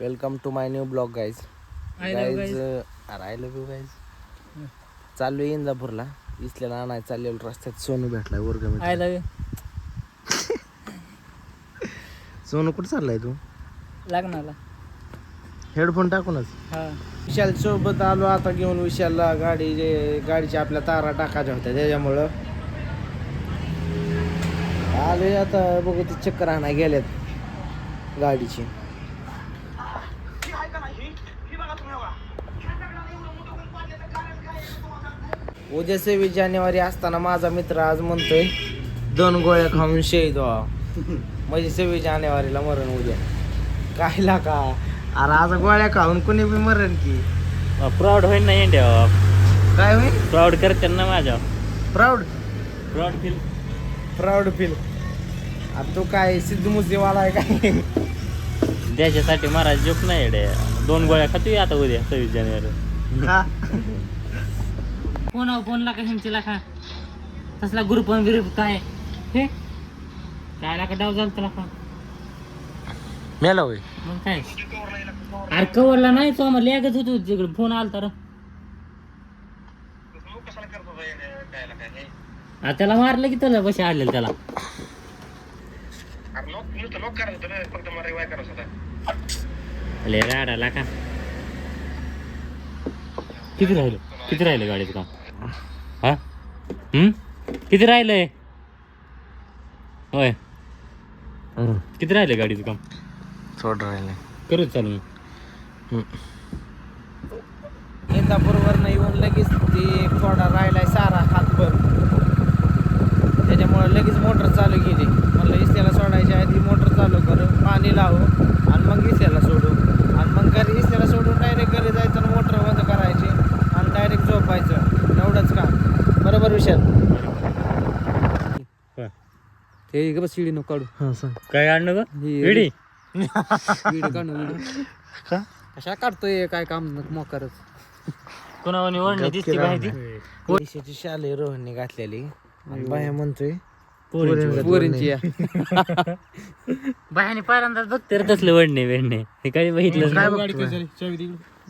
Welcome to my new blog guys. I love you guys. चाललो इंदापूरला इसल्याला आणायला चाललेलो. रस्त्यात सोनू भेटलाय वर्ग. I love you. सोनू कुठं चाललाय तू? लग्नाला. हेडफोन टाकूनच. हा. विशाल सोबत आलो आता घेऊन. विशालला गाडीच्या आपल्या तारा टाकायच्या होत्या त्याच्यामुळं आलोय आता. बघू ते चक्कर आणाय गेल्यात गाडीची. उद्या 26 जानेवारी असताना माझा मित्र आज म्हणतोय 2 गोळ्या खाऊन शहीद व्हा. म्हणजे 26 जानेवारीला मरण उद्या. कायला का अरे आज गोळ्या खाऊन कोणी बी मरण की. प्राऊड होईल ना इंडिया. काय होईल? प्राऊड करते ना माझ्या. Proud feel. Proud feel. आता तू काय सिद्धू मुसेवाला आहे काय? देशासाठी महाराज जोक नाही रे. 2 गोळ्या खातोय आता उद्या 26 जानेवारी. का फोनला का ह्यांची का तसला ग्रुप काय हे काय लाका डाव झालं त्याला का मेला होय. मग काय अरे कवरला नाही तो आम्हाला लागत होतो तिकडे फोन आला तर त्याला मारलं की त्याला पैसे आलेले त्याला. अरे राडाला का किती राहिलं गाडीचं काम? हा किती राहिलंय? होय किती राहिलंय गाडीचं काम? थोडं राहिलंय. करूच चालू. इंदापूरवरनं येऊन लगेच ते थोडा राहिलाय सारा हातभर. त्याच्यामुळे लगेच मोटर चालू केली. म्हणलं इस्त्याला सोडायच्या आधी मोटर चालू कर, पाणी लावू आणि मग इस्त्याला सोडू. आणि मग घरी इस्त्याला सोडून डायरेक्ट घरी जायचं आणि मोटर बंद करायची आणि डायरेक्ट झोपायचं. एवढंच का? बरोबर विशाल? ते बस शिडी नको काढू. हां सांग. काय काढणं ग? विडी का कशा काढतोय? काय काम मोकारच. कोणावर निवडणी दिसते माहिती? पैशाची शाले रोहनने घातलेली. बाया म्हणतोय पोरींची. बायाने पहिल्यांदाच बघते रे तसलं वडणे वेडणे. हे काही बघितलं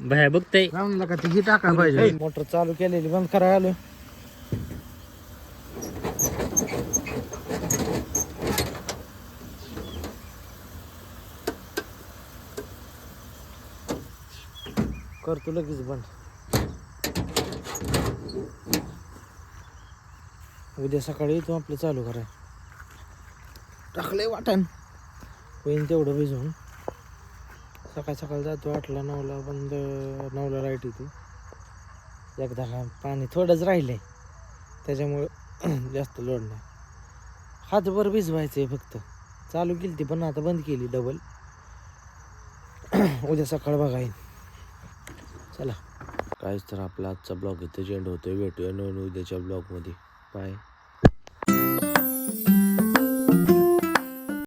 बाया बघताय. का ते टाका पाहिजे. मोटर चालू केलेली बंद करायला आलो. करतो लगेच बंद. उद्या सकाळी येतो आपलं चालू कराय. टाकलंय वाटण होईन तेवढं भिजवून. सकाळ जातो 8ला 9ला बंद. 9ला लाईट येते. एकदा पाणी थोडंच राहिलंय त्याच्यामुळं जास्त लोड नाही. हातभर भिजवायचं आहे फक्त. चालू केली ती पण आता बंद केली डबल. उद्या सकाळ बघा येईल. चला काहीच तर आपला आजचा ब्लॉग इथं एंड होतोय. भेटूया नवीन उद्याच्या ब्लॉगमध्ये. बाय.